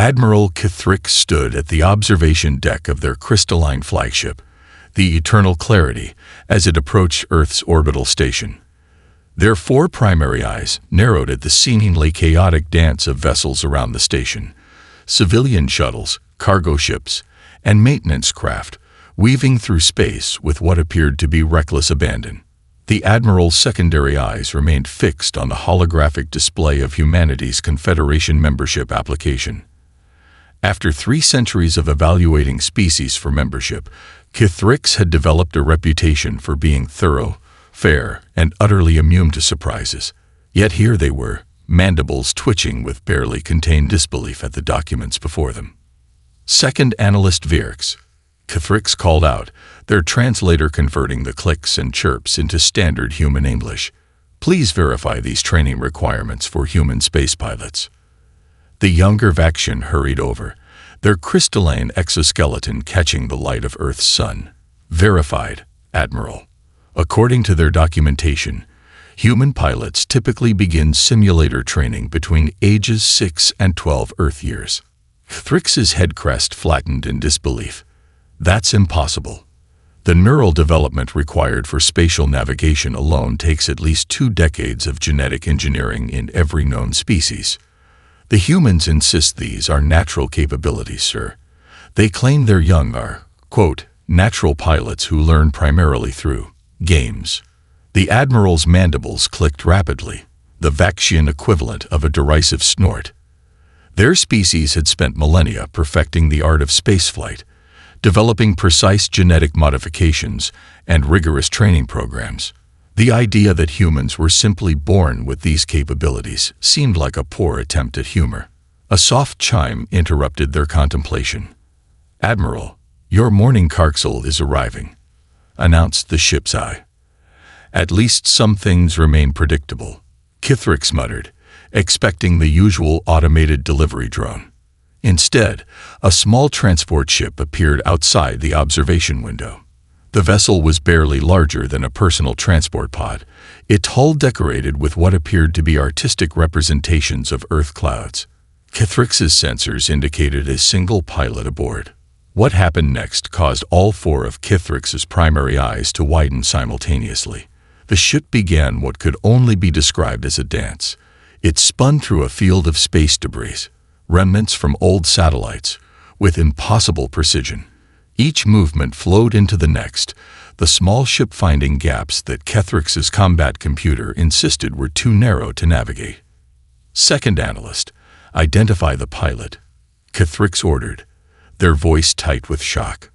Admiral Kithrick stood at the observation deck of their crystalline flagship, the Eternal Clarity, as it approached Earth's orbital station. Their four primary eyes narrowed at the seemingly chaotic dance of vessels around the station: civilian shuttles, cargo ships, and maintenance craft, weaving through space with what appeared to be reckless abandon. The Admiral's secondary eyes remained fixed on the holographic display of humanity's Confederation membership application. After 3 centuries of evaluating species for membership, Kithrick's had developed a reputation for being thorough, fair, and utterly immune to surprises. Yet here they were, mandibles twitching with barely contained disbelief at the documents before them. Second Analyst Virks, Kithrick's called out, their translator converting the clicks and chirps into standard human English. Please verify these training requirements for human space pilots. The younger Vaxian hurried over, their crystalline exoskeleton catching the light of Earth's sun. Verified, Admiral. According to their documentation, human pilots typically begin simulator training between ages 6 and 12 Earth years. Thrix's head crest flattened in disbelief. That's impossible. The neural development required for spatial navigation alone takes at least 2 decades of genetic engineering in every known species. The humans insist these are natural capabilities, sir. They claim their young are, quote, natural pilots who learn primarily through games. The Admiral's mandibles clicked rapidly, the Vaxian equivalent of a derisive snort. Their species had spent millennia perfecting the art of spaceflight, developing precise genetic modifications and rigorous training programs. The idea that humans were simply born with these capabilities seemed like a poor attempt at humor. A soft chime interrupted their contemplation. "Admiral, your morning carxel is arriving," announced the ship's eye. "At least some things remain predictable," Kithrick muttered, expecting the usual automated delivery drone. Instead, a small transport ship appeared outside the observation window. The vessel was barely larger than a personal transport pod, its hull decorated with what appeared to be artistic representations of Earth clouds. Kithrick's sensors indicated a single pilot aboard. What happened next caused all 4 of Kithrick's primary eyes to widen simultaneously. The ship began what could only be described as a dance. It spun through a field of space debris, remnants from old satellites, with impossible precision. Each movement flowed into the next, the small ship finding gaps that Kithrick's combat computer insisted were too narrow to navigate. "Second Analyst, identify the pilot," Kithrick ordered, their voice tight with shock.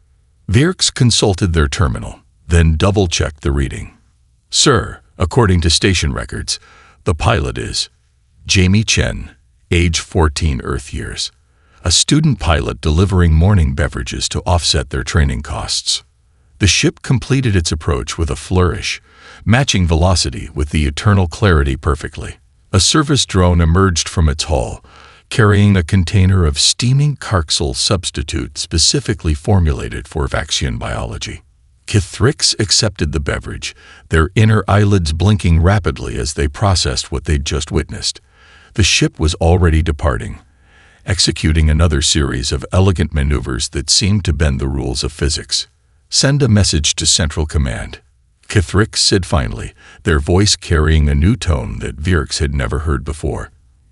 Virks consulted their terminal, then double-checked the reading. "Sir, according to station records, the pilot is Jamie Chen, age 14 Earth years. A student pilot delivering morning beverages to offset their training costs." The ship completed its approach with a flourish, matching velocity with the Eternal Clarity perfectly. A service drone emerged from its hull, carrying a container of steaming carxel substitute specifically formulated for Vaxian biology. Kithrick accepted the beverage, their inner eyelids blinking rapidly as they processed what they'd just witnessed. The ship was already departing, executing another series of elegant maneuvers that seemed to bend the rules of physics. "Send a message to Central Command," Kithrick said finally, their voice carrying a new tone that Virks had never heard before.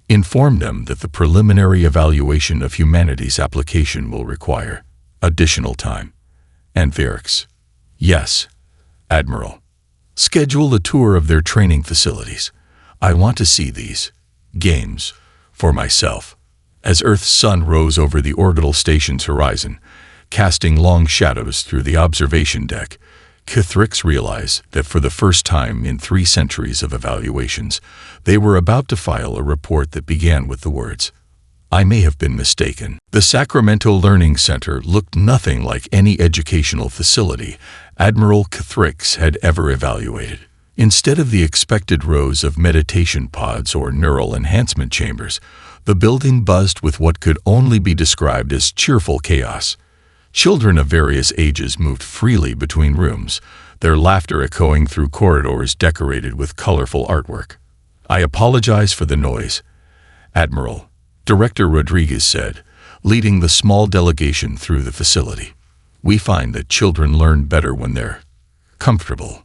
"Inform them that the preliminary evaluation of humanity's application will require additional time." And Virks, "Yes, Admiral. Schedule a tour of their training facilities. I want to see these games for myself." As Earth's sun rose over the orbital station's horizon, casting long shadows through the observation deck, Kithrick realized that for the first time in 3 centuries of evaluations, they were about to file a report that began with the words, "I may have been mistaken." The Sacramento Learning Center looked nothing like any educational facility Admiral Kithrick had ever evaluated. Instead of the expected rows of meditation pods or neural enhancement chambers, the building buzzed with what could only be described as cheerful chaos. Children of various ages moved freely between rooms, their laughter echoing through corridors decorated with colorful artwork. "I apologize for the noise, Admiral," Director Rodriguez said, leading the small delegation through the facility. We find that children learn better when they're comfortable.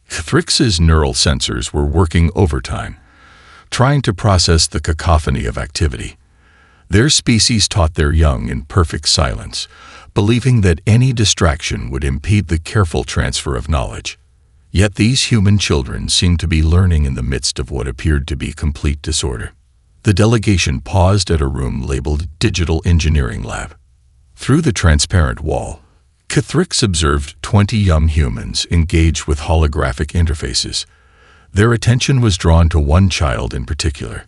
Thrix's neural sensors were working overtime, trying to process the cacophony of activity. Their species taught their young in perfect silence, believing that any distraction would impede the careful transfer of knowledge. Yet these human children seemed to be learning in the midst of what appeared to be complete disorder. The delegation paused at a room labeled Digital Engineering Lab. Through the transparent wall, Thrix observed 20 young humans engaged with holographic interfaces. Their attention was drawn to one child in particular,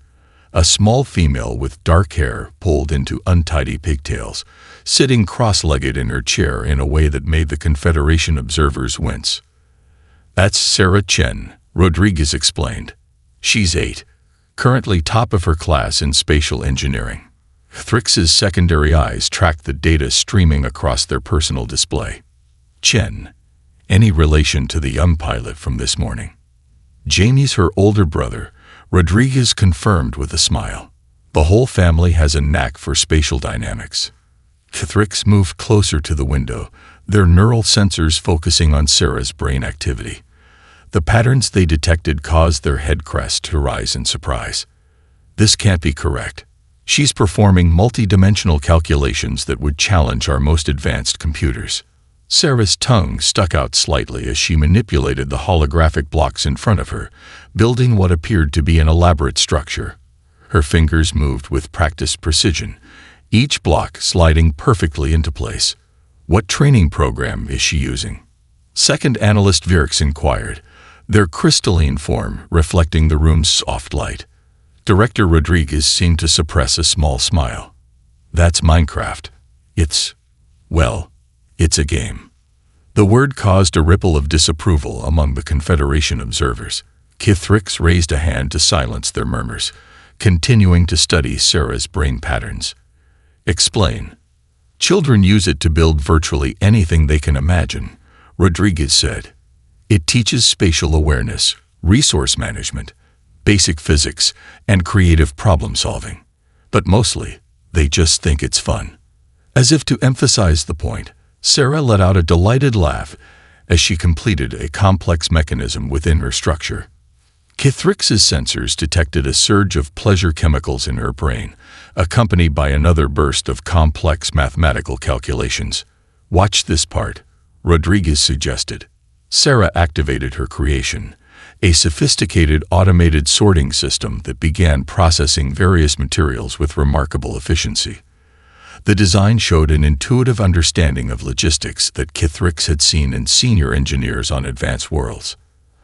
a small female with dark hair pulled into untidy pigtails, sitting cross-legged in her chair in a way that made the Confederation observers wince. "That's Sarah Chen," Rodriguez explained. "She's 8, currently top of her class in spatial engineering." Thrix's secondary eyes tracked the data streaming across their personal display. "Chen, any relation to the young pilot from this morning?" "Jamie's her older brother," Rodriguez confirmed with a smile. "The whole family has a knack for spatial dynamics." Thrix moved closer to the window, their neural sensors focusing on Sarah's brain activity. The patterns they detected caused their head crest to rise in surprise. "This can't be correct. She's performing multi-dimensional calculations that would challenge our most advanced computers." Sarah's tongue stuck out slightly as she manipulated the holographic blocks in front of her, building what appeared to be an elaborate structure. Her fingers moved with practiced precision, each block sliding perfectly into place. "What training program is she using?" Second Analyst Virx inquired, their crystalline form reflecting the room's soft light. Director Rodriguez seemed to suppress a small smile. "That's Minecraft. It's a game." The word caused a ripple of disapproval among the Confederation observers. Thrix raised a hand to silence their murmurs, continuing to study Sarah's brain patterns. "Explain." "Children use it to build virtually anything they can imagine," Rodriguez said. "It teaches spatial awareness, resource management, basic physics, and creative problem-solving. But mostly, they just think it's fun." As if to emphasize the point, Sarah let out a delighted laugh as she completed a complex mechanism within her structure. Thrix's sensors detected a surge of pleasure chemicals in her brain, accompanied by another burst of complex mathematical calculations. "Watch this part," Rodriguez suggested. Sarah activated her creation, a sophisticated automated sorting system that began processing various materials with remarkable efficiency. The design showed an intuitive understanding of logistics that Thrix had seen in senior engineers on advanced worlds.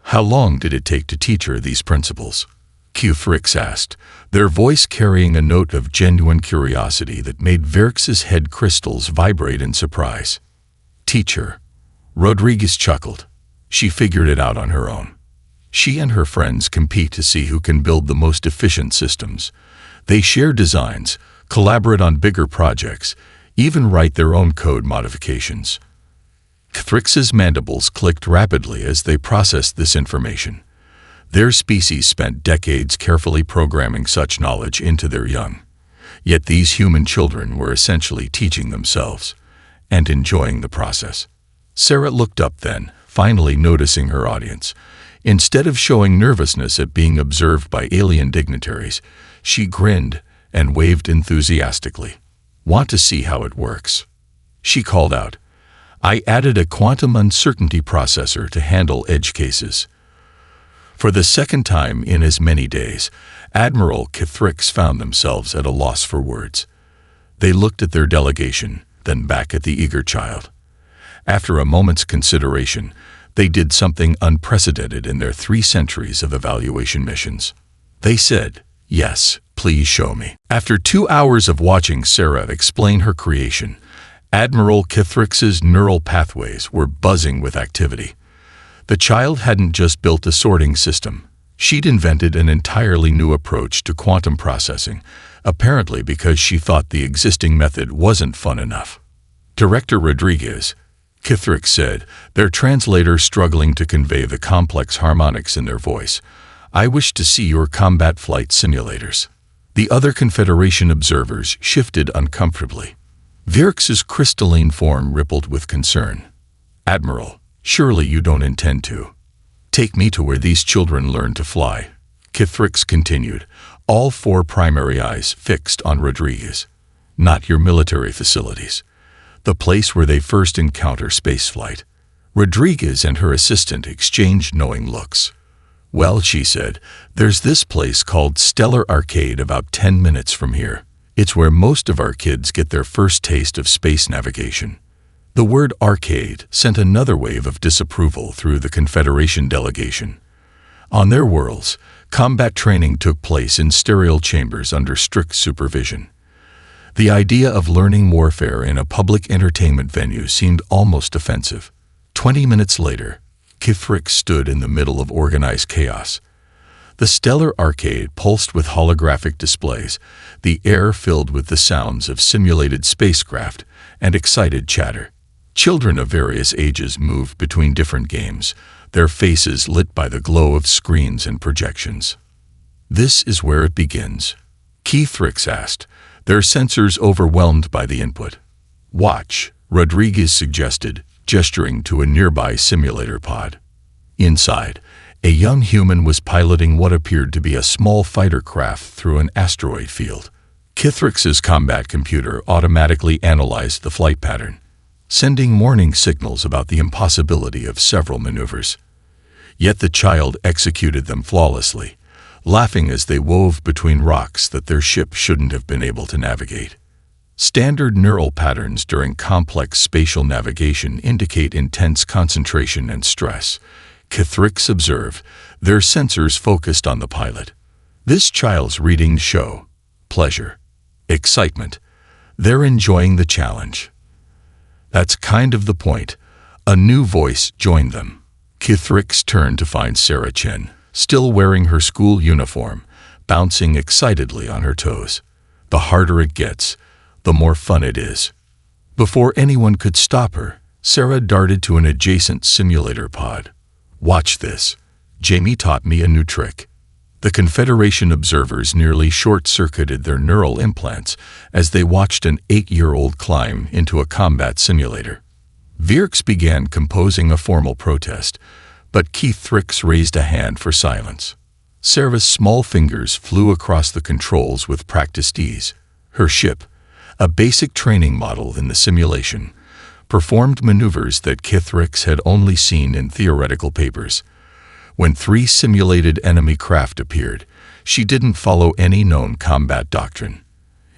"How long did it take to teach her these principles?" Thrix asked, their voice carrying a note of genuine curiosity that made Virx's head crystals vibrate in surprise. "Teach her," Rodriguez chuckled. "She figured it out on her own. She and her friends compete to see who can build the most efficient systems. They share designs, collaborate on bigger projects, even write their own code modifications." Thrix's mandibles clicked rapidly as they processed this information. Their species spent decades carefully programming such knowledge into their young. Yet these human children were essentially teaching themselves and enjoying the process. Sarah looked up then, finally noticing her audience. Instead of showing nervousness at being observed by alien dignitaries, she grinned and waved enthusiastically. "Want to see how it works?" She called out. "I added a quantum uncertainty processor to handle edge cases." For the second time in as many days, Admiral Thrix found themselves at a loss for words. They looked at their delegation, then back at the eager child. After a moment's consideration, they did something unprecedented in their 3 centuries of evaluation missions. They said, "Yes, please show me." After 2 hours of watching Sarah explain her creation, Admiral Thrix's neural pathways were buzzing with activity. The child hadn't just built a sorting system. She'd invented an entirely new approach to quantum processing, apparently because she thought the existing method wasn't fun enough. Director Rodriguez, Thrix said, their translator struggling to convey the complex harmonics in their voice, "I wish to see your combat flight simulators." The other Confederation observers shifted uncomfortably. Virx's crystalline form rippled with concern. "Admiral, surely you don't intend to take me to where these children learn to fly," Kithrix continued, all four primary eyes fixed on Rodriguez. "Not your military facilities. The place where they first encounter spaceflight." Rodriguez and her assistant exchanged knowing looks. "Well," she said, "there's this place called Stellar Arcade about 10 minutes from here. It's where most of our kids get their first taste of space navigation." The word arcade sent another wave of disapproval through the Confederation delegation. On their worlds, combat training took place in sterile chambers under strict supervision. The idea of learning warfare in a public entertainment venue seemed almost offensive. 20 minutes later, Kithrix stood in the middle of organized chaos. The Stellar Arcade pulsed with holographic displays, the air filled with the sounds of simulated spacecraft and excited chatter. Children of various ages moved between different games, their faces lit by the glow of screens and projections. "This is where it begins," Kithrix asked, their sensors overwhelmed by the input. "Watch," Rodriguez suggested, gesturing to a nearby simulator pod. Inside, a young human was piloting what appeared to be a small fighter craft through an asteroid field. Kithrix's combat computer automatically analyzed the flight pattern, sending warning signals about the impossibility of several maneuvers. Yet the child executed them flawlessly, laughing as they wove between rocks that their ship shouldn't have been able to navigate. Standard neural patterns during complex spatial navigation indicate intense concentration and stress, Kithrix observed, their sensors focused on the pilot. This child's readings show pleasure, excitement. They're enjoying the challenge. That's kind of the point. A new voice joined them. Kithrix turned to find Sarah Chen, still wearing her school uniform, bouncing excitedly on her toes. The harder it gets, the more fun it is. Before anyone could stop her, Sarah darted to an adjacent simulator pod. "Watch this. Jamie taught me a new trick." The Confederation observers nearly short-circuited their neural implants as they watched an 8-year-old climb into a combat simulator. Virx began composing a formal protest, but Kithrix raised a hand for silence. Sarah's small fingers flew across the controls with practiced ease. Her ship, a basic training model in the simulation, performed maneuvers that Kithrix had only seen in theoretical papers. When 3 simulated enemy craft appeared, she didn't follow any known combat doctrine.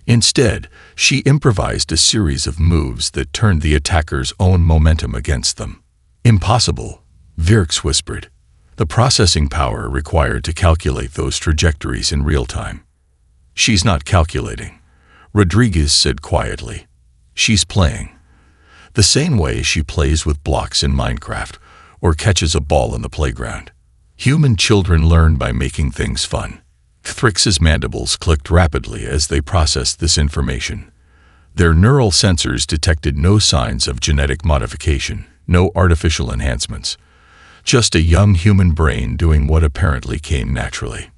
Instead, she improvised a series of moves that turned the attacker's own momentum against them. "Impossible," Virx whispered. "The processing power required to calculate those trajectories in real time." "She's not calculating," Rodriguez said quietly. "She's playing. The same way she plays with blocks in Minecraft or catches a ball in the playground. Human children learn by making things fun." Kithrix's mandibles clicked rapidly as they processed this information. Their neural sensors detected no signs of genetic modification, no artificial enhancements. Just a young human brain doing what apparently came naturally.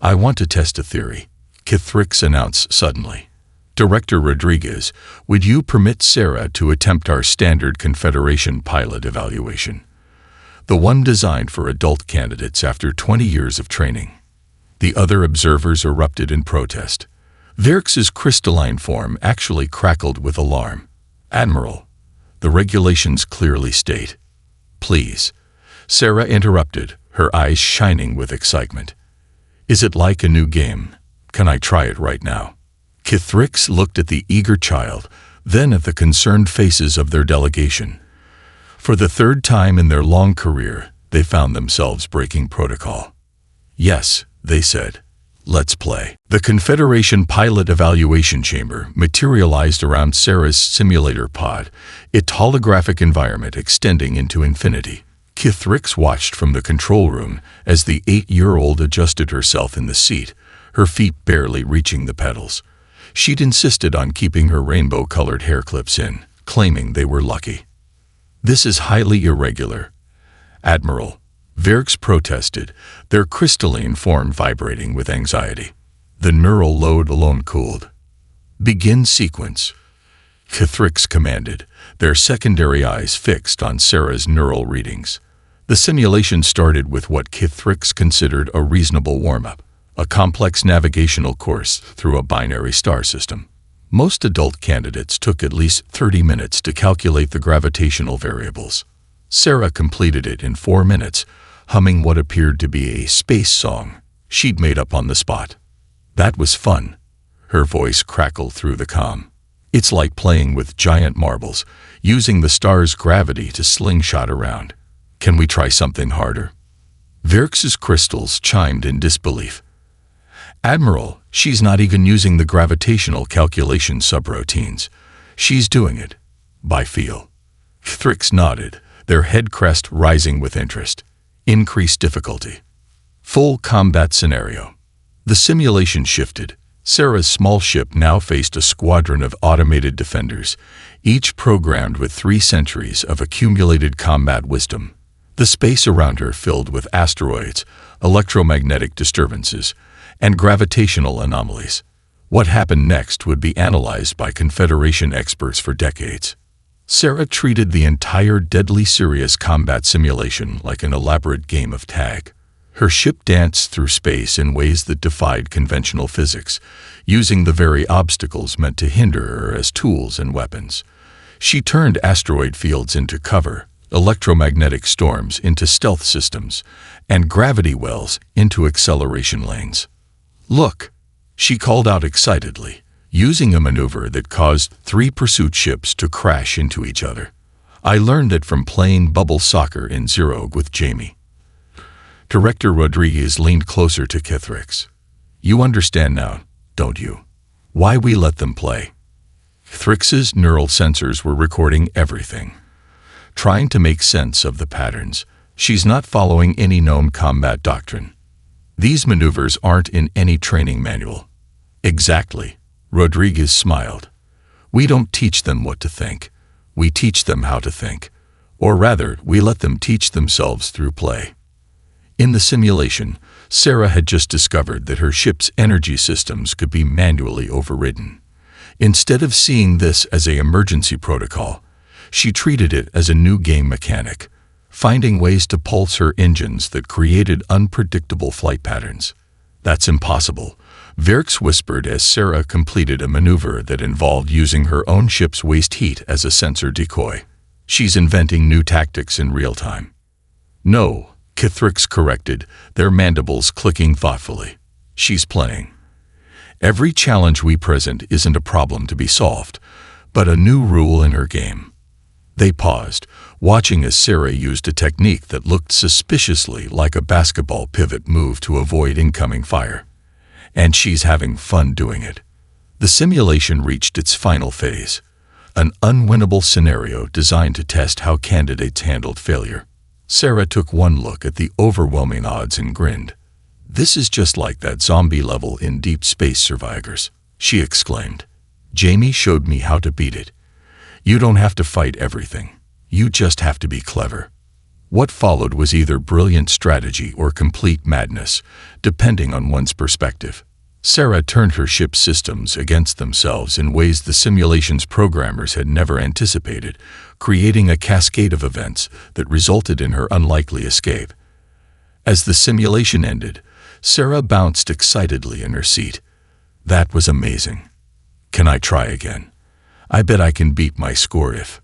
"I want to test a theory," Kithrix announced suddenly. "Director Rodriguez, would you permit Sarah to attempt our standard Confederation pilot evaluation? The one designed for adult candidates after 20 years of training." The other observers erupted in protest. Virx's crystalline form actually crackled with alarm. "Admiral, the regulations clearly state." "Please," Sarah interrupted, her eyes shining with excitement. "Is it like a new game? Can I try it right now?" Kithrix looked at the eager child, then at the concerned faces of their delegation. For the third time in their long career, they found themselves breaking protocol. "Yes," they said. "Let's play." The Confederation pilot evaluation chamber materialized around Sarah's simulator pod, its holographic environment extending into infinity. Kithrix watched from the control room as the 8-year-old adjusted herself in the seat, her feet barely reaching the pedals. She'd insisted on keeping her rainbow-colored hair clips in, claiming they were lucky. "This is highly irregular, Admiral," Virx protested, their crystalline form vibrating with anxiety. The neural load alone cooled. "Begin sequence," Kithrix commanded, their secondary eyes fixed on Sarah's neural readings. The simulation started with what Kithrix considered a reasonable warm-up, a complex navigational course through a binary star system. Most adult candidates took at least 30 minutes to calculate the gravitational variables. Sarah completed it in 4 minutes, humming what appeared to be a space song she'd made up on the spot. "That was fun." Her voice crackled through the comm. "It's like playing with giant marbles, using the star's gravity to slingshot around. Can we try something harder?" Verx's crystals chimed in disbelief. "Admiral, she's not even using the gravitational calculation subroutines. She's doing it by feel." Kithrix nodded, their head crest rising with interest. "Increased difficulty. Full combat scenario." The simulation shifted. Sarah's small ship now faced a squadron of automated defenders, each programmed with 3 centuries of accumulated combat wisdom. The space around her filled with asteroids, electromagnetic disturbances, and gravitational anomalies. What happened next would be analyzed by Confederation experts for decades. Sarah treated the entire deadly serious combat simulation like an elaborate game of tag. Her ship danced through space in ways that defied conventional physics, using the very obstacles meant to hinder her as tools and weapons. She turned asteroid fields into cover, electromagnetic storms into stealth systems, and gravity wells into acceleration lanes. "Look," she called out excitedly, using a maneuver that caused 3 pursuit ships to crash into each other. "I learned it from playing bubble soccer in Zero with Jamie." Director Rodriguez leaned closer to Kithrix. "You understand now, don't you? Why we let them play?" Kithrix's neural sensors were recording everything, trying to make sense of the patterns. "She's not following any known combat doctrine. These maneuvers aren't in any training manual." "Exactly," Rodriguez smiled. "We don't teach them what to think. We teach them how to think. Or rather, we let them teach themselves through play." In the simulation, Sarah had just discovered that her ship's energy systems could be manually overridden. Instead of seeing this as an emergency protocol, she treated it as a new game mechanic, finding ways to pulse her engines that created unpredictable flight patterns. "That's impossible," Verx whispered as Sarah completed a maneuver that involved using her own ship's waste heat as a sensor decoy. "She's inventing new tactics in real time." "No," Kithrix corrected, their mandibles clicking thoughtfully. "She's playing. Every challenge we present isn't a problem to be solved, but a new rule in her game." They paused, watching as Sarah used a technique that looked suspiciously like a basketball pivot move to avoid incoming fire. And she's having fun doing it. The simulation reached its final phase, an unwinnable scenario designed to test how candidates handled failure. Sarah took one look at the overwhelming odds and grinned. "This is just like that zombie level in Deep Space Survivors," she exclaimed. "Jamie showed me how to beat it. You don't have to fight everything. You just have to be clever." What followed was either brilliant strategy or complete madness, depending on one's perspective. Sarah turned her ship's systems against themselves in ways the simulation's programmers had never anticipated, creating a cascade of events that resulted in her unlikely escape. As the simulation ended, Sarah bounced excitedly in her seat. "That was amazing. Can I try again? I bet I can beat my score if..."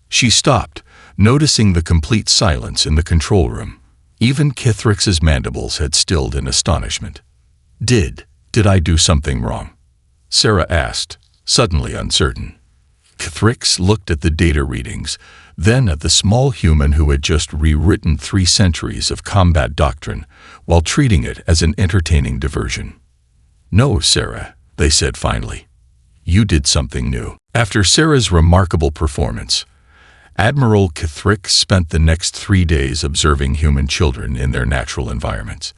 She stopped, noticing the complete silence in the control room. Even Kithrix's mandibles had stilled in astonishment. Did I do something wrong?" Sarah asked, suddenly uncertain. Kithrix looked at the data readings, then at the small human who had just rewritten 3 centuries of combat doctrine while treating it as an entertaining diversion. "No, Sarah," they said finally. "You did something new." After Sarah's remarkable performance, Admiral Kithrix spent the next 3 days observing human children in their natural environments.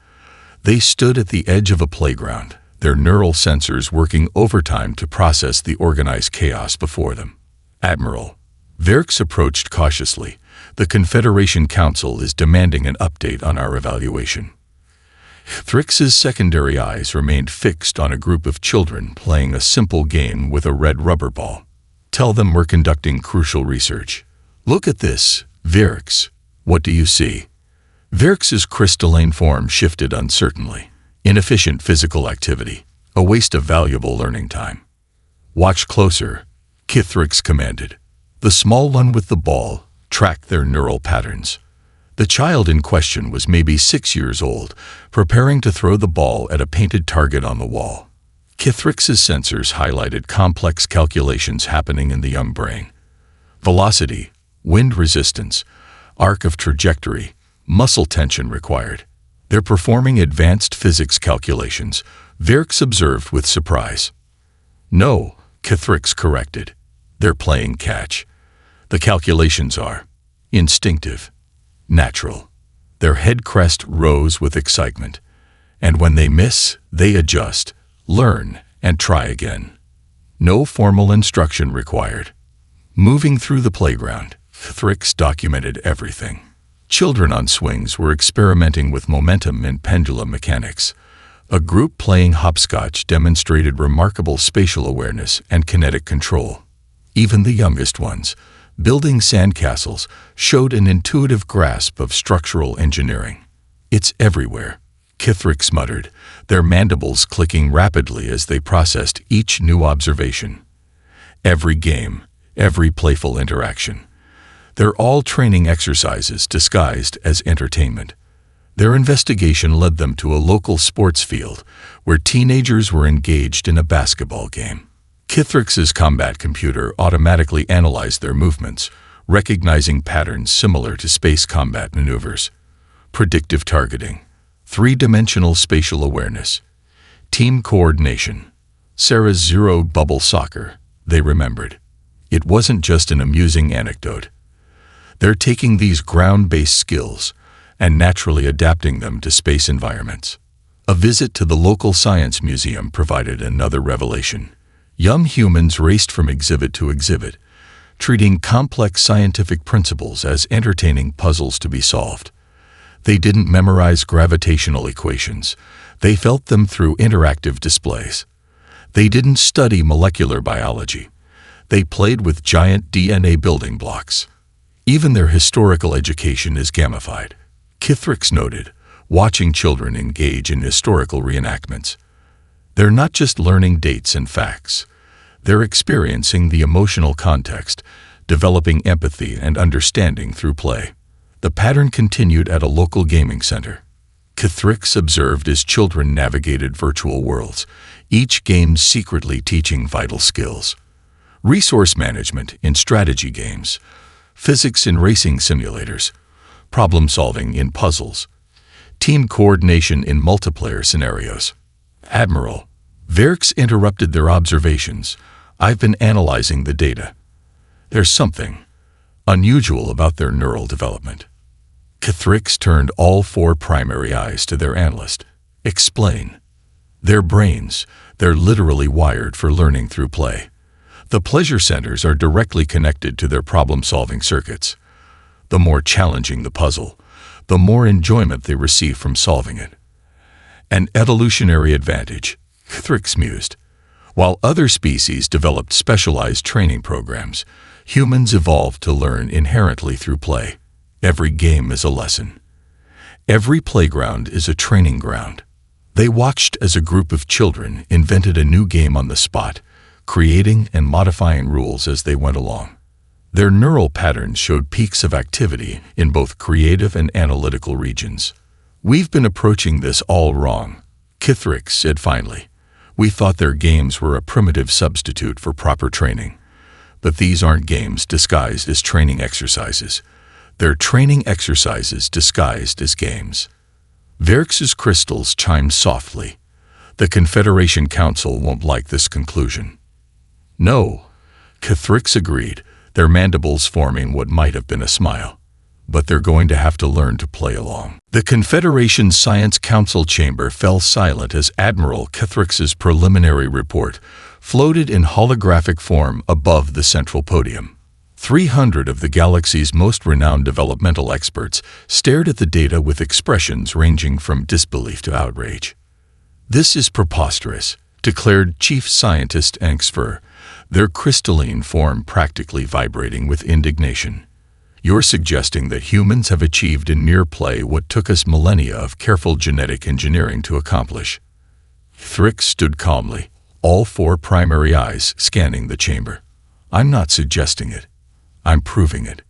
They stood at the edge of a playground, their neural sensors working overtime to process the organized chaos before them. "Admiral," Verx approached cautiously, "the Confederation Council is demanding an update on our evaluation." Thrix's secondary eyes remained fixed on a group of children playing a simple game with a red rubber ball. Tell them we're conducting crucial research. Look at this, Virx. What do you see? Virx's crystalline form shifted uncertainly. Inefficient physical activity, a waste of valuable learning time. Watch closer, Kithrix commanded. The small one with the ball tracked their neural patterns. The child in question was maybe 6 years old, preparing to throw the ball at a painted target on the wall. Kithrix's sensors highlighted complex calculations happening in the young brain. Velocity, wind resistance, arc of trajectory, muscle tension required. They're performing advanced physics calculations, Virx observed with surprise. No, Kithrix corrected. They're playing catch. The calculations are instinctive, natural. Their head crest rose with excitement. And when they miss, they adjust, learn, and try again. No formal instruction required. Moving through the playground, Thrix documented everything. Children on swings were experimenting with momentum and pendulum mechanics. A group playing hopscotch demonstrated remarkable spatial awareness and kinetic control. Even the youngest ones, building sandcastles, showed an intuitive grasp of structural engineering. It's everywhere, Kithrix muttered, their mandibles clicking rapidly as they processed each new observation. Every game, every playful interaction. They're all training exercises disguised as entertainment. Their investigation led them to a local sports field where teenagers were engaged in a basketball game. Kithrix's combat computer automatically analyzed their movements, recognizing patterns similar to space combat maneuvers. Predictive targeting, three-dimensional spatial awareness, team coordination. Sarah's zeroed bubble soccer, they remembered. It wasn't just an amusing anecdote. They're taking these ground-based skills and naturally adapting them to space environments. A visit to the local science museum provided another revelation. Young humans raced from exhibit to exhibit, treating complex scientific principles as entertaining puzzles to be solved. They didn't memorize gravitational equations. They felt them through interactive displays. They didn't study molecular biology. They played with giant DNA building blocks. Even their historical education is gamified, Kithrix noted, watching children engage in historical reenactments. They're not just learning dates and facts. They're experiencing the emotional context, developing empathy and understanding through play. The pattern continued at a local gaming center. Kithrix observed as children navigated virtual worlds, each game secretly teaching vital skills. Resource management in strategy games, physics in racing simulators, problem-solving in puzzles, team coordination in multiplayer scenarios. Admiral, Virx interrupted their observations. I've been analyzing the data. There's something unusual about their neural development. Kithrix turned all four primary eyes to their analyst. Explain. Their brains, they're literally wired for learning through play. The pleasure centers are directly connected to their problem-solving circuits. The more challenging the puzzle, the more enjoyment they receive from solving it. An evolutionary advantage, Kithrix mused. While other species developed specialized training programs, humans evolved to learn inherently through play. Every game is a lesson. Every playground is a training ground. They watched as a group of children invented a new game on the spot, creating and modifying rules as they went along. Their neural patterns showed peaks of activity in both creative and analytical regions. We've been approaching this all wrong, Kithrix said finally. We thought their games were a primitive substitute for proper training. But these aren't games disguised as training exercises. They're training exercises disguised as games. Virx's crystals chimed softly. The Confederation Council won't like this conclusion. No, Kithrix agreed, their mandibles forming what might have been a smile. But they're going to have to learn to play along. The Confederation Science Council chamber fell silent as Admiral Kithrix's preliminary report floated in holographic form above the central podium. 300 of the galaxy's most renowned developmental experts stared at the data with expressions ranging from disbelief to outrage. "This is preposterous," declared Chief Scientist HFY, their crystalline form practically vibrating with indignation. "You're suggesting that humans have achieved in mere play what took us millennia of careful genetic engineering to accomplish." Thrix stood calmly, all four primary eyes scanning the chamber. "I'm not suggesting it. I'm proving it."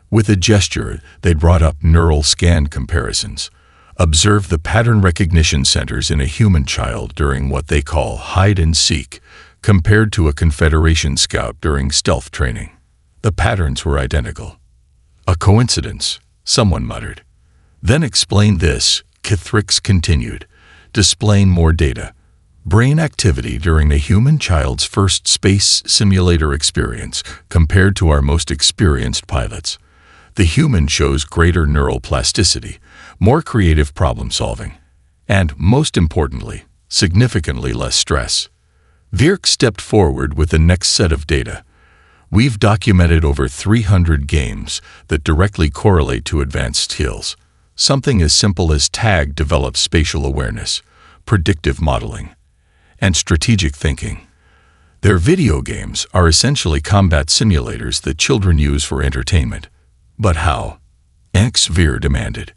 With a gesture, they brought up neural scan comparisons. Observe the pattern recognition centers in a human child during what they call hide and seek, compared to a Confederation scout during stealth training. The patterns were identical. "A coincidence," someone muttered. "Then explain this," Thrix continued, displaying more data. "Brain activity during a human child's first space simulator experience compared to our most experienced pilots. The human shows greater neural plasticity, more creative problem solving, and, most importantly, significantly less stress." Virk stepped forward with the next set of data. "We've documented over 300 games that directly correlate to advanced skills. Something as simple as TAG develops spatial awareness, predictive modeling, and strategic thinking. Their video games are essentially combat simulators that children use for entertainment. But how?" HFY demanded.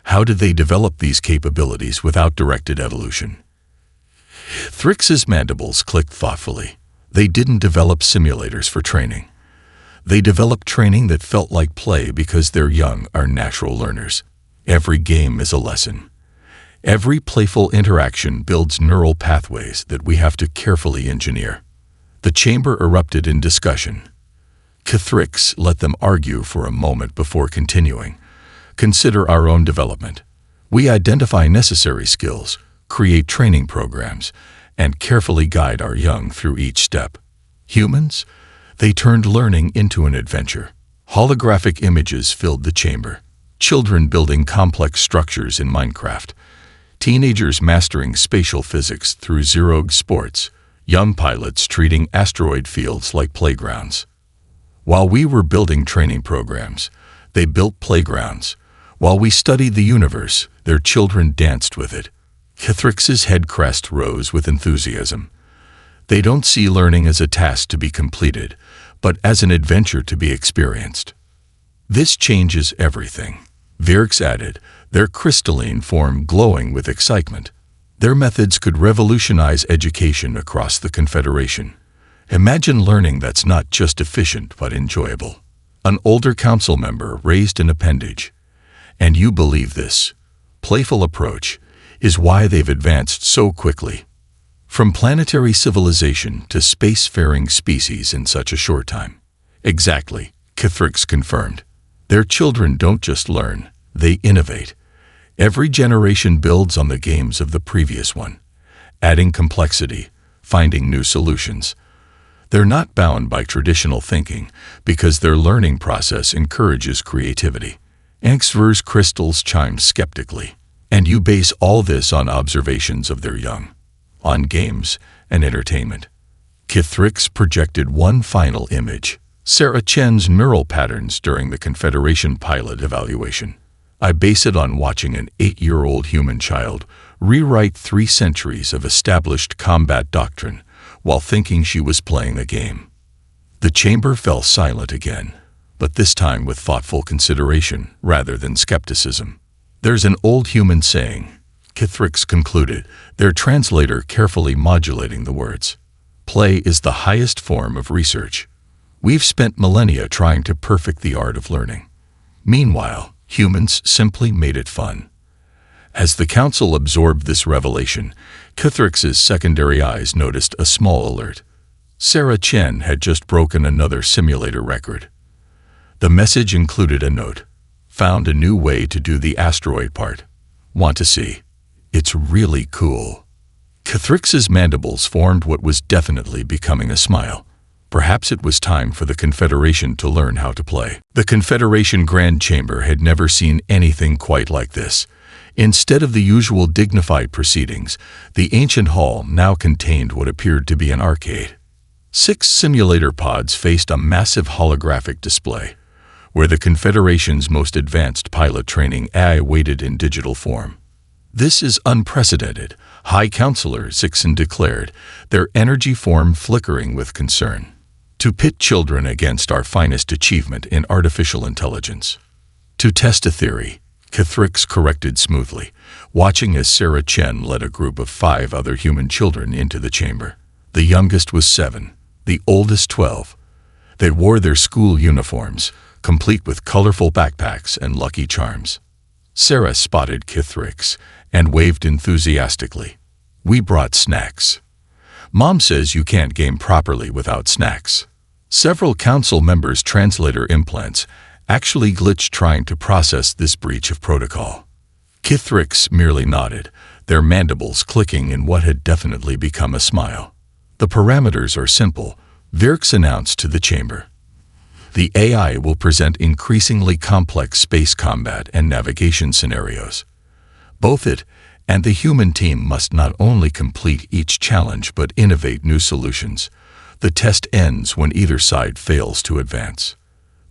"How did they develop these capabilities without directed evolution?" Thrix's mandibles clicked thoughtfully. "They didn't develop simulators for training. They developed training that felt like play because their young are natural learners. Every game is a lesson. Every playful interaction builds neural pathways that we have to carefully engineer." The chamber erupted in discussion. Thrix let them argue for a moment before continuing. "Consider our own development. We identify necessary skills, create training programs, and carefully guide our young through each step. Humans? They turned learning into an adventure. Holographic images filled the chamber. Children building complex structures in Minecraft. Teenagers mastering spatial physics through Zerog sports. Young pilots treating asteroid fields like playgrounds. While we were building training programs, they built playgrounds. While we studied the universe, their children danced with it." Thrix's head crest rose with enthusiasm. "They don't see learning as a task to be completed, but as an adventure to be experienced. This changes everything," Virx added, their crystalline form glowing with excitement. "Their methods could revolutionize education across the Confederation. Imagine learning that's not just efficient but enjoyable." An older council member raised an appendage. "And you believe this playful approach is why they've advanced so quickly. From planetary civilization to spacefaring species in such a short time." "Exactly," Thrix confirmed. "Their children don't just learn, they innovate. Every generation builds on the games of the previous one, adding complexity, finding new solutions. They're not bound by traditional thinking because their learning process encourages creativity." HFY's crystals chimed skeptically. "And you base all this on observations of their young, on games and entertainment?" Thrix projected one final image, Sarah Chen's neural patterns during the Confederation pilot evaluation. "I base it on watching an 8-year-old human child rewrite 3 centuries of established combat doctrine while thinking she was playing a game." The chamber fell silent again, but this time with thoughtful consideration rather than skepticism. "There's an old human saying," Thrix concluded, their translator carefully modulating the words. "Play is the highest form of research. We've spent millennia trying to perfect the art of learning. Meanwhile, humans simply made it fun." As the council absorbed this revelation, Thrix's secondary eyes noticed a small alert. Sarah Chen had just broken another simulator record. The message included a note. "Found a new way to do the asteroid part. Want to see? It's really cool." Thrix's mandibles formed what was definitely becoming a smile. Perhaps it was time for the Confederation to learn how to play. The Confederation Grand Chamber had never seen anything quite like this. Instead of the usual dignified proceedings, the ancient hall now contained what appeared to be an arcade. 6 simulator pods faced a massive holographic display, where the Confederation's most advanced pilot training AI waited in digital form. "This is unprecedented," High Counselor Zixon declared, their energy form flickering with concern. "To pit children against our finest achievement in artificial intelligence." "To test a theory," Kithrix corrected smoothly, watching as Sarah Chen led a group of 5 other human children into the chamber. The youngest was 7, the oldest 12. They wore their school uniforms, complete with colorful backpacks and Lucky Charms. Sarah spotted Kithrix and waved enthusiastically. "We brought snacks. Mom says you can't game properly without snacks." Several council members' translator implants actually glitched trying to process this breach of protocol. Kithrix merely nodded, their mandibles clicking in what had definitely become a smile. "The parameters are simple," Virx announced to the chamber. "The AI will present increasingly complex space combat and navigation scenarios. Both it and the human team must not only complete each challenge but innovate new solutions. The test ends when either side fails to advance."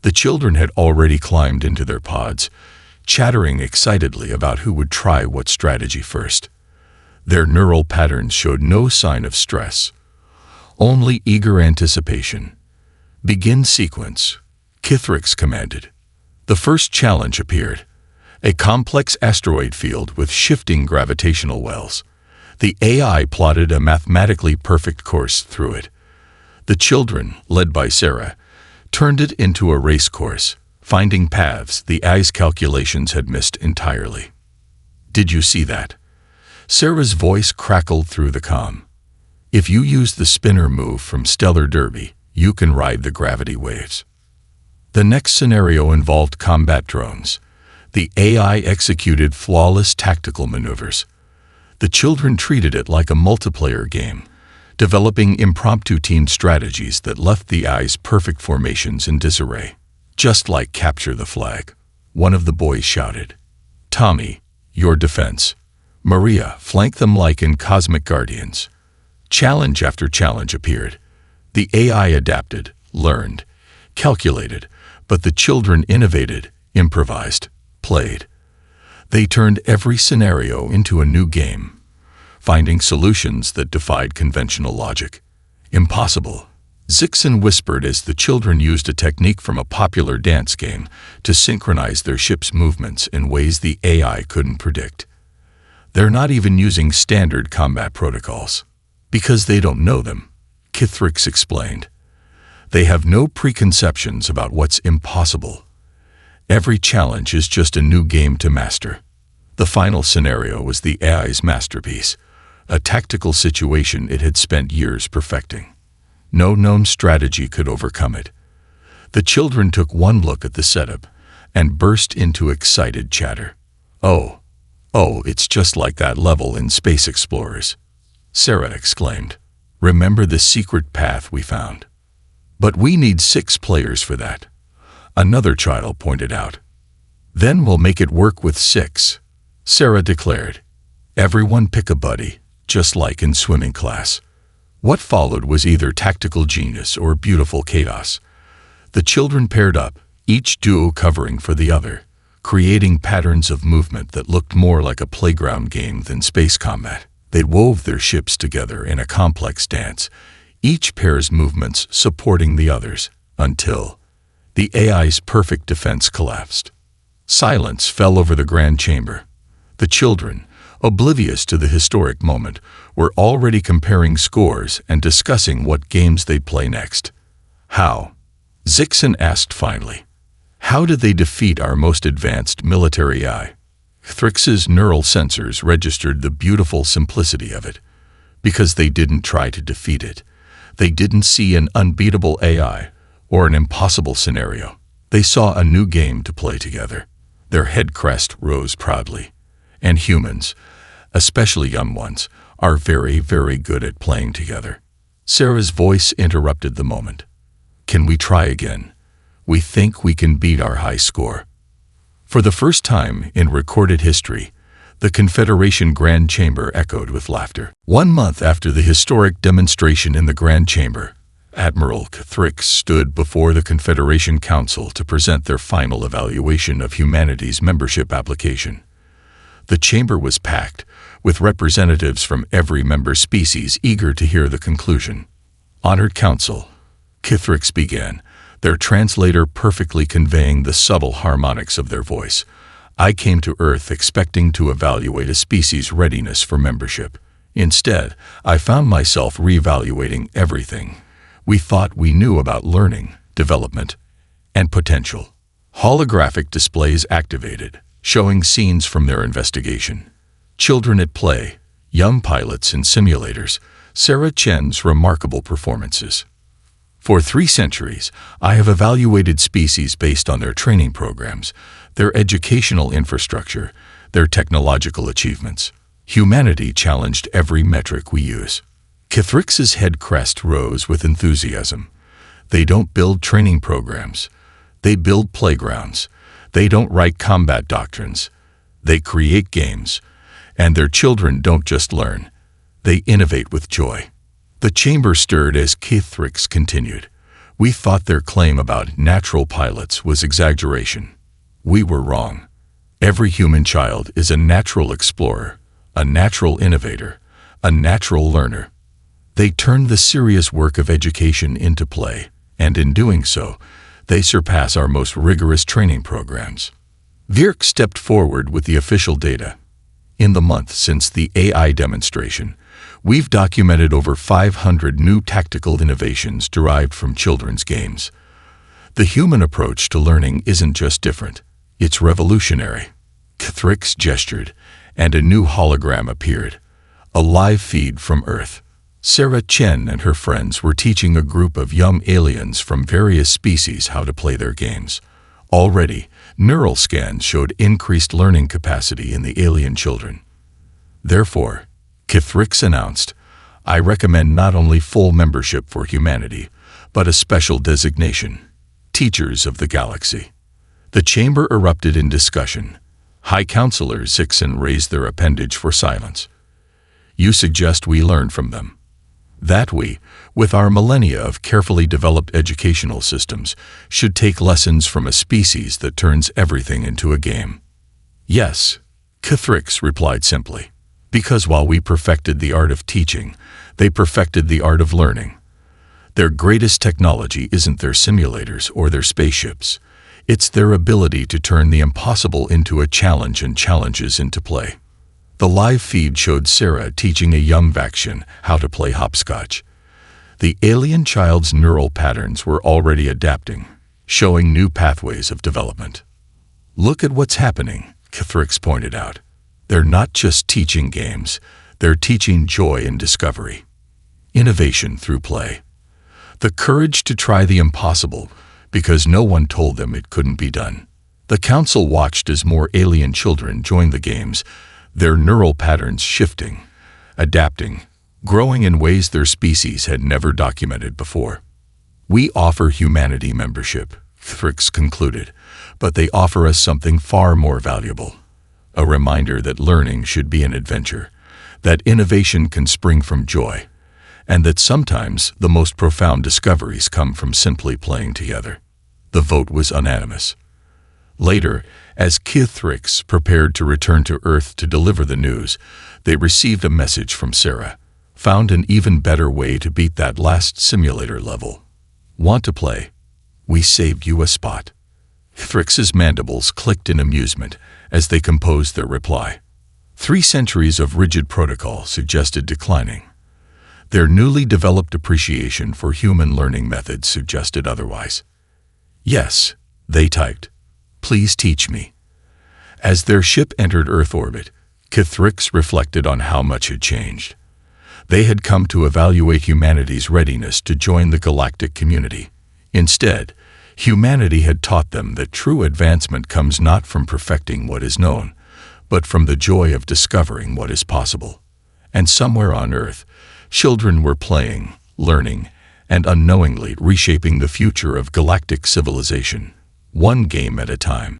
The children had already climbed into their pods, chattering excitedly about who would try what strategy first. Their neural patterns showed no sign of stress, only eager anticipation. "Begin sequence," Kithrix commanded. The first challenge appeared, a complex asteroid field with shifting gravitational wells. The AI plotted a mathematically perfect course through it. The children, led by Sarah, turned it into a race course, finding paths the AI's calculations had missed entirely. "Did you see that?" Sarah's voice crackled through the comm. "If you use the spinner move from Stellar Derby, you can ride the gravity waves." The next scenario involved combat drones. The AI executed flawless tactical maneuvers. The children treated it like a multiplayer game, developing impromptu team strategies that left the AI's perfect formations in disarray. "Just like capture the flag," one of the boys shouted. "Tommy, your defense." Maria, flank them like in Cosmic Guardians. Challenge after challenge appeared. The AI adapted, learned, calculated, but the children innovated, improvised, played. They turned every scenario into a new game, finding solutions that defied conventional logic. "Impossible," Zixon whispered as the children used a technique from a popular dance game to synchronize their ship's movements in ways the AI couldn't predict. "They're not even using standard combat protocols." "Because they don't know them," Kithrix explained. "They have no preconceptions about what's impossible. Every challenge is just a new game to master." The final scenario was the AI's masterpiece, a tactical situation it had spent years perfecting. No known strategy could overcome it. The children took one look at the setup and burst into excited chatter. Oh, it's just like that level in Space Explorers," Sarah exclaimed. "Remember the secret path we found?" "But we need 6 players for that," another child pointed out. "Then we'll make it work with 6, Sarah declared. "Everyone pick a buddy, just like in swimming class." What followed was either tactical genius or beautiful chaos. The children paired up, each duo covering for the other, creating patterns of movement that looked more like a playground game than space combat. They wove their ships together in a complex dance, each pair's movements supporting the others, until the AI's perfect defense collapsed. Silence fell over the grand chamber. The children, oblivious to the historic moment, were already comparing scores and discussing what games they'd play next. "How?" Zixon asked finally. "How did they defeat our most advanced military AI?" Thrix's neural sensors registered the beautiful simplicity of it. Because they didn't try to defeat it. They didn't see an unbeatable AI or an impossible scenario. They saw a new game to play together. Their head crest rose proudly. And humans, especially young ones, are very, very good at playing together. Sarah's voice interrupted the moment. "Can we try again? We think we can beat our high score." For the first time in recorded history, the Confederation Grand Chamber echoed with laughter. 1 month after the historic demonstration in the Grand Chamber, Admiral Cathrix stood before the Confederation Council to present their final evaluation of humanity's membership application. The chamber was packed, with representatives from every member species eager to hear the conclusion. Honored Council, Cathrix began, their translator perfectly conveying the subtle harmonics of their voice. I came to Earth expecting to evaluate a species' readiness for membership. Instead, I found myself reevaluating everything we thought we knew about learning, development, and potential. Holographic displays activated, showing scenes from their investigation. Children at play, young pilots in simulators, Sarah Chen's remarkable performances. For 3 centuries, I have evaluated species based on their training programs, their educational infrastructure, their technological achievements. Humanity challenged every metric we use. Cathrix's head crest rose with enthusiasm. They don't build training programs. They build playgrounds. They don't write combat doctrines. They create games. And their children don't just learn. They innovate with joy. The chamber stirred as Cathrix continued. We thought their claim about natural pilots was exaggeration. We were wrong. Every human child is a natural explorer, a natural innovator, a natural learner. They turned the serious work of education into play, and in doing so, they surpass our most rigorous training programs. Virk stepped forward with the official data. In the month since the AI demonstration, we've documented over 500 new tactical innovations derived from children's games. The human approach to learning isn't just different, it's revolutionary. Cathrix gestured, and a new hologram appeared. A live feed from Earth. Sarah Chen and her friends were teaching a group of young aliens from various species how to play their games. Already, neural scans showed increased learning capacity in the alien children. Therefore, Cathrix announced, I recommend not only full membership for humanity, but a special designation, Teachers of the Galaxy. The chamber erupted in discussion. High Counselor Zixon raised their appendage for silence. You suggest we learn from them. That we, with our millennia of carefully developed educational systems, should take lessons from a species that turns everything into a game. Yes, Cathrix replied simply, because while we perfected the art of teaching, they perfected the art of learning. Their greatest technology isn't their simulators or their spaceships. It's their ability to turn the impossible into a challenge and challenges into play. The live feed showed Sarah teaching a young Vaxian how to play hopscotch. The alien child's neural patterns were already adapting, showing new pathways of development. Look at what's happening, Cathrix pointed out. They're not just teaching games, they're teaching joy and discovery. Innovation through play. The courage to try the impossible, because no one told them it couldn't be done. The council watched as more alien children joined the games, their neural patterns shifting, adapting, growing in ways their species had never documented before. We offer humanity membership, Cathrix concluded, but they offer us something far more valuable. A reminder that learning should be an adventure, that innovation can spring from joy, and that sometimes the most profound discoveries come from simply playing together. The vote was unanimous. Later, as Cathrix prepared to return to Earth to deliver the news, they received a message from Sarah. Found an even better way to beat that last simulator level. Want to play? We saved you a spot. Cathrix's mandibles clicked in amusement as they composed their reply. 3 centuries of rigid protocol suggested declining. Their newly developed appreciation for human learning methods suggested otherwise. Yes, they typed. Please teach me. As their ship entered Earth orbit, Cathrix reflected on how much had changed. They had come to evaluate humanity's readiness to join the galactic community. Instead, humanity had taught them that true advancement comes not from perfecting what is known, but from the joy of discovering what is possible. And somewhere on Earth, children were playing, learning, and unknowingly reshaping the future of galactic civilization, one game at a time.